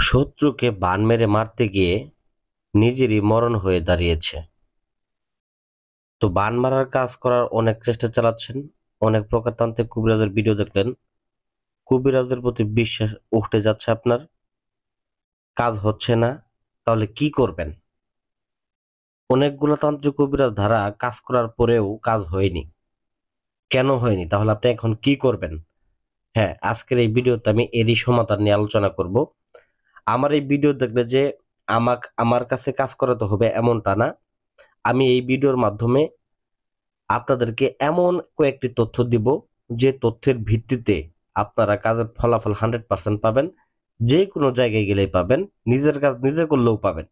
শত্রুকে বান মেরে মারতে গিয়ে নিজেরই মরণ হয়ে দাঁড়িয়েছে। তো বান মারার কাজ করার অনেক চেষ্টা চালাচ্ছেন, অনেক প্রকারতান্ত্রিক কবিরাজের ভিডিও দেখলেন, কবিরাজের প্রতি বিশ্বাস উঠে যাচ্ছে আপনার, কাজ হচ্ছে না, তাহলে কি করবেন? অনেকগুলো তান্ত্রিক কবিরাজ ধারা কাজ করার পরেও কাজ হয়নি। কেন হয়নি? তাহলে আপনি এখন কি করবেন? হ্যাঁ, আজকের এই ভিডিওতে আমি এরই সমাধান নিয়ে আলোচনা করব। আমার এই ভিডিও দেখলে যে আমার কাছে কাজ করাতে হবে এমনটা না। আমি এই ভিডিওর মাধ্যমে আপনাদেরকে এমন কয়েকটি তথ্য দিব, যে তথ্যের ভিত্তিতে আপনারা কাজের ফলাফল 100% পাবেন। যে কোনো জায়গায় গেলেই পাবেন, নিজের কাজ নিজে করলেও পাবেন।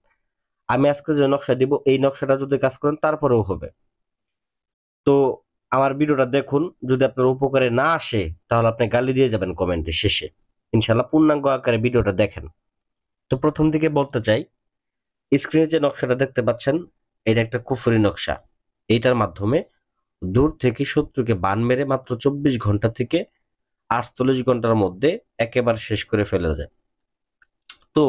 আমি আজকে যে নকশা দিব, এই নকশাটা যদি কাজ করেন তারপরেও হবে। তো আমার ভিডিওটা দেখুন, যদি আপনার উপকারে না আসে তাহলে আপনি গালি দিয়ে যাবেন কমেন্টে শেষে। ইনশাল্লাহ পূর্ণাঙ্গ আকারে ভিডিওটা দেখেন। তো প্রথম দিকে বলতে চাই, স্ক্রিনে যে নকশাটা দেখতে পাচ্ছেন, এটা একটা কুফরি নকশা। এইটার মাধ্যমে দূর থেকে শত্রুকে বান মেরে মাত্র 24 ঘন্টা থেকে 48 ঘন্টার মধ্যে একেবারে শেষ করে ফেলা যায়। তো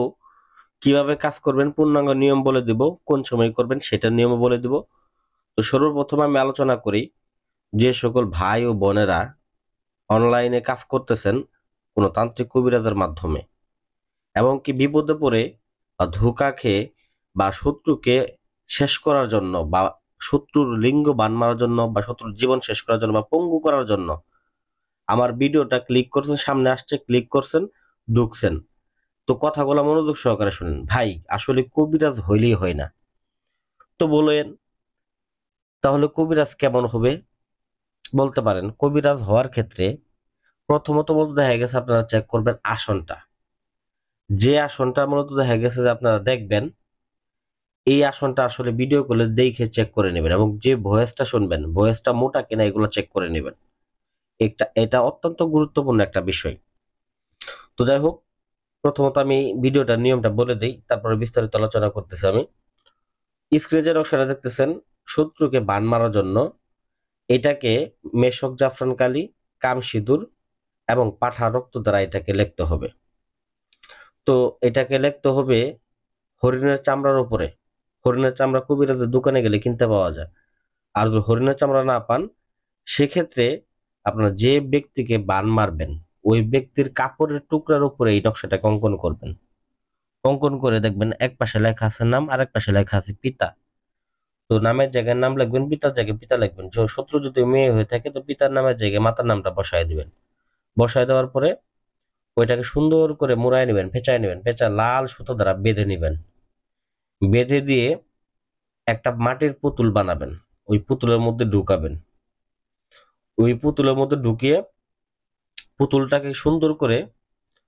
কিভাবে কাজ করবেন পূর্ণাঙ্গ নিয়ম বলে দিব, কোন সময় করবেন সেটার নিয়ম বলে দিব। তো সর্বপ্রথম আমি আলোচনা করি, যে সকল ভাই ও বোনেরা অনলাইনে কাজ করতেছেন কোনো তান্ত্রিক কবিরাজের মাধ্যমে, এবং কি বিপদে পড়ে বা ধোঁকা খেয়ে বা শত্রুকে শেষ করার জন্য বা শত্রুর লিঙ্গ বান মারার জন্য বা শত্রুর জীবন শেষ করার জন্য বা পঙ্গু করার জন্য আমার ভিডিওটা ক্লিক করছেন, সামনে আসছে, ক্লিক করছেন, ঢুকছেন। তো কথাগুলো মনোযোগ সহকারে শুনেন। ভাই, আসলে কবিরাজ হইলেই হয় না। তো বলেন, তাহলে কবিরাজ কেমন হবে? বলতে পারেন, কবিরাজ হওয়ার ক্ষেত্রে প্রথমত বলতে দেখা গেছে আপনারা চেক করবেন আসনটা। যে আসনটা মূলত দেখা গেছে যে আপনারা দেখবেন, এই আসনটা আসলে ভিডিও কলে দেখে চেক করে নেবেন, এবং যে ভয়েসটা শুনবেন, ভয়েসটা মোটা কিনা এগুলো চেক করে নেবেন। এটা অত্যন্ত গুরুত্বপূর্ণ একটা বিষয়। তো যাই হোক, প্রথমত আমি ভিডিওটার নিয়মটা বলে দিই, তারপরে বিস্তারিত আলোচনা করতেছি আমি। স্ক্রিনে যে নকশাটা দেখতেছেন, শত্রুকে বান মারার জন্য এটাকে মেশক জাফরান কালি, কাম সিঁদুর এবং পাঠা রক্ত দ্বারা এটাকে লিখতে হবে। তো এটাকে লিখতে হবে হরিণের চামড়ার উপরে। হরিণের চামড়া কবিরাজের দোকানে গেলে কিনতে পাওয়া যায়। আর যদি হরিণের চামড়া না পান, সেক্ষেত্রে আপনারা যে ব্যক্তিকে বান মারবেন ওই ব্যক্তির কাপড়ের টুকরার উপরে এই নকশাটাকে অঙ্কন করবেন। অঙ্কন করে দেখবেন এক পাশে লেখা আছে নাম, আর এক পাশে লেখা আছে পিতা। তো নামের জায়গায় নাম লিখবেন, পিতার জায়গায় পিতা লিখবেন। শত্রু যদি মেয়ে হয়ে থাকে তো পিতার নামের জায়গায় মাতার নামটা বসায় দিবেন। বসায় দেওয়ার পরে ওইটাকে সুন্দর করে মুড়ায় নেবেন, পেঁচায় নেবেন, পেঁচা লাল সুতো দ্বারা বেঁধে নেবেন। বেঁধে দিয়ে একটা মাটির পুতুল বানাবেন, ওই পুতুলের মধ্যে ঢুকাবেন। ওই পুতুলের মধ্যে ঢুকিয়ে পুতুলটাকে সুন্দর করে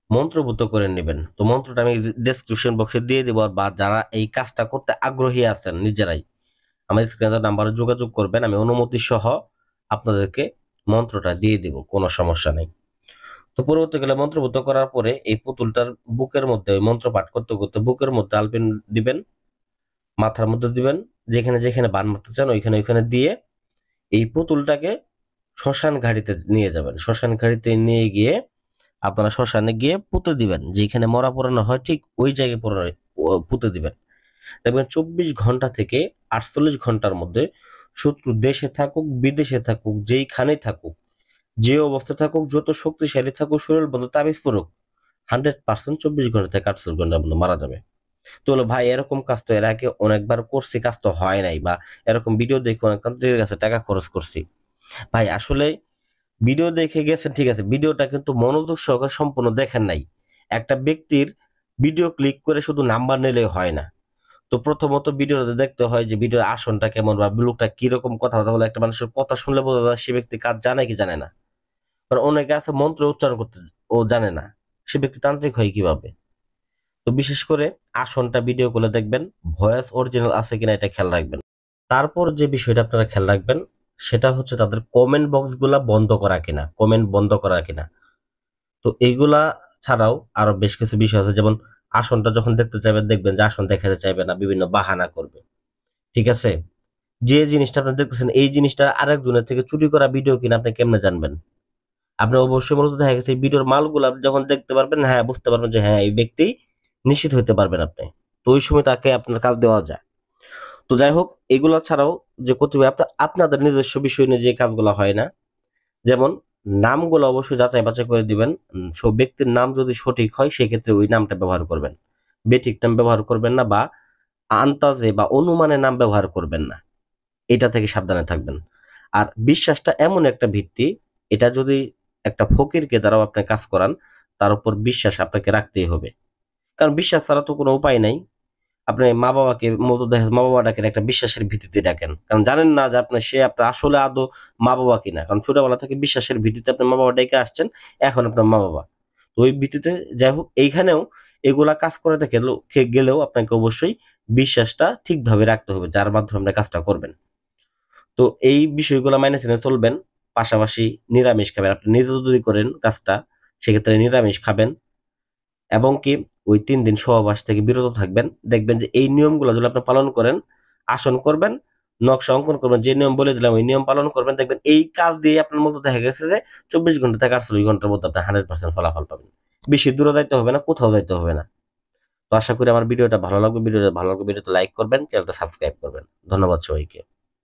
মন্ত্রভূত করে নেবেন। তো মন্ত্রটা আমি ডেসক্রিপশন বক্সে দিয়ে দেবো, বা যারা এই কাজটা করতে আগ্রহী আছেন নিজেরাই আমার স্ক্রিনের নাম্বারে যোগাযোগ করবেন, আমি অনুমতি সহ আপনাদেরকে মন্ত্রটা দিয়ে দিব, কোনো সমস্যা নেই। তো পরবর্তীকালে মন্ত্রভূত করার পরে এই পুতুলটার বুকের মধ্যে ওই মন্ত্র পাঠ করতে করতে বুকের মধ্যে আলপিন দিবেন, মাথার মধ্যে দিবেন, যেখানে যেখানে বান মারতে চান ওইখানে ওইখানে দিয়ে এই পুতুলটাকে শ্মশান ঘাটিতে নিয়ে যাবেন। শ্মশান ঘাটিতে নিয়ে গিয়ে আপনারা শ্মশানে গিয়ে পুঁতে দিবেন, যেখানে মরা পোড়ানো হয় ঠিক ওই জায়গায় পুঁতে দিবেন। দেখবেন 24 ঘন্টা থেকে 48 ঘন্টার মধ্যে শত্রু দেশে থাকুক বিদেশে থাকুক যেইখানেই থাকুক, যে অবস্থা থাকুক, যত শক্তিশালী থাকুক, শরীর বন্ধ তাবিজ পড়ুক, 100% 24 ঘন্টা থেকে 48 ঘন্টার মধ্যে মারা যাবে। তো হলো ভাই, এরকম কাজ তো এর আগে অনেকবার করছি, কাজ তো হয় নাই, বা এরকম ভিডিও দেখে অনেক তান্ত্রিকের কাছে টাকা খরচ করছি। ভাই আসলে ভিডিও দেখে গেছেন ঠিক আছে, ভিডিওটা কিন্তু মনোযোগ সহকারে সম্পূর্ণ দেখেন নাই। একটা ব্যক্তির ভিডিও ক্লিক করে শুধু নাম্বার নিলে হয় না। তো প্রথমত ভিডিওতে দেখতে হয় যে ভিডিওর আসনটা কেমন বা লোকটা কিরকম কথাবার্তা বলে। একটা মানুষের কথা শুনলে বোঝা যায় সে ব্যক্তি কাজ জানে কি জানে না। কারণ অনেকে আছে মন্ত্র উচ্চারণ করতে ও জানে না, সে ব্যক্তি তান্ত্রিক হয় কিভাবে? তো বিশেষ করে আসনটা ভিডিও করে দেখবেন, ভয়েস অরিজিনাল আছে কিনা এটা খেয়াল রাখবেন। তারপর যে বিষয়টা আপনারা খেয়াল রাখবেন সেটা হচ্ছে তাদের কমেন্ট বক্স গুলা বন্ধ করা কিনা, কমেন্ট বন্ধ করা কিনা। তো এইগুলা ছাড়াও আরো বেশ কিছু বিষয় আছে, যেমন আসনটা যখন দেখতে চাইবেন দেখবেন যে আসন দেখাতে চাইবে না, বিভিন্ন বাহানা করবে। ঠিক আছে, যে জিনিসটা আপনি দেখতেছেন এই জিনিসটা আরেকজনের থেকে চুরি করা ভিডিও কিনা আপনি কেমনে জানবেন? আপনি অবশ্যই মূলত দেখা গেছে এই ভিডিওর মালগুলো আপনি যখন দেখতে পারবেন, হ্যাঁ বুঝতে পারবেন যে হ্যাঁ এই ব্যক্তি নিশ্চিত হতে পারবেন আপনি। তো ওই সময় তাকে আপনার কাজ দেওয়া যায়। তো যাই হোক, এগুলা ছাড়াও যে কতিপয় আপনাদের নিজস্ব বিষয় নিয়ে যে কাজগুলা হয় না, যেমন নামগুলো অবশ্যই যাচাই বাছাই করে দিবেন। সব ব্যক্তির নাম যদি সঠিক হয় সেক্ষেত্রে ওই নামটা ব্যবহার করবেন। বেঠিক নাম ব্যবহার করবেন না, বা আন্তাজে বা অনুমানের নাম ব্যবহার করবেন না। এটা থেকে সাবধানে থাকবেন। আর বিশ্বাসটা এমন একটা ভিত্তি, এটা যদি একটা ফকিরকে দ্বারাও আপনি কাজ করান, তার উপর বিশ্বাস আপনাকে রাখতেই হবে। কারণ বিশ্বাস ছাড়া তো কোনো উপায় নাই। আপনি মা-বাবাকে মতো দেখেন, মা-বাবা ডাকেন একটা বিশ্বাসের ভিত্তিতে ডাকেন। কারণ জানেন না যে আপনার আসলে আদৌ মা-বাবা কিনা। কারণ ছোটবেলা থেকে বিশ্বাসের ভিত্তিতে আপনি মা-বাবা ডেকে আসছেন, এখন আপনার মা-বাবা। তো ওই ভিত্তিতে যাই হোক, এইখানেও এগুলা কাজ করাতে গেলেও আপনাকে অবশ্যই বিশ্বাসটা ঠিকভাবে রাখতে হবে, যার মাধ্যমে আপনি কাজটা করবেন। তো এই বিষয়গুলো মাইনে চেনে চলবেন। পাশাপাশি নিরামিষ খাবেন। আপনি নিজে যদি করেন কাজটা, সেক্ষেত্রে নিরামিষ খাবেন। এবং কি ওই ৩ দিন সহবাস থেকে বিরত থাকবেন। দেখবেন যে এই নিয়মগুলো যদি আপনি পালন করেন, আসন করবেন, নকশা অঙ্কন করবেন, যে নিয়ম বলে দিলাম ওই নিয়ম পালন করবেন। দেখবেন এই কাজ দিয়ে আপনার মধ্যে দেখা গেছে যে ২৪ ঘন্টা থেকে ৪৮ ঘন্টার মধ্যে আপনি 100% ফলাফল পাবেন। বেশি দূরে যাইতে হবে না, কোথাও যাইতে হবে না। তো আশা করি আমার ভিডিওটা ভালো লাগবে। ভিডিওটা ভালো লাগলে ভিডিওতে লাইক করবেন, চ্যানেলটা সাবস্ক্রাইব করবেন। ধন্যবাদ সবাইকে।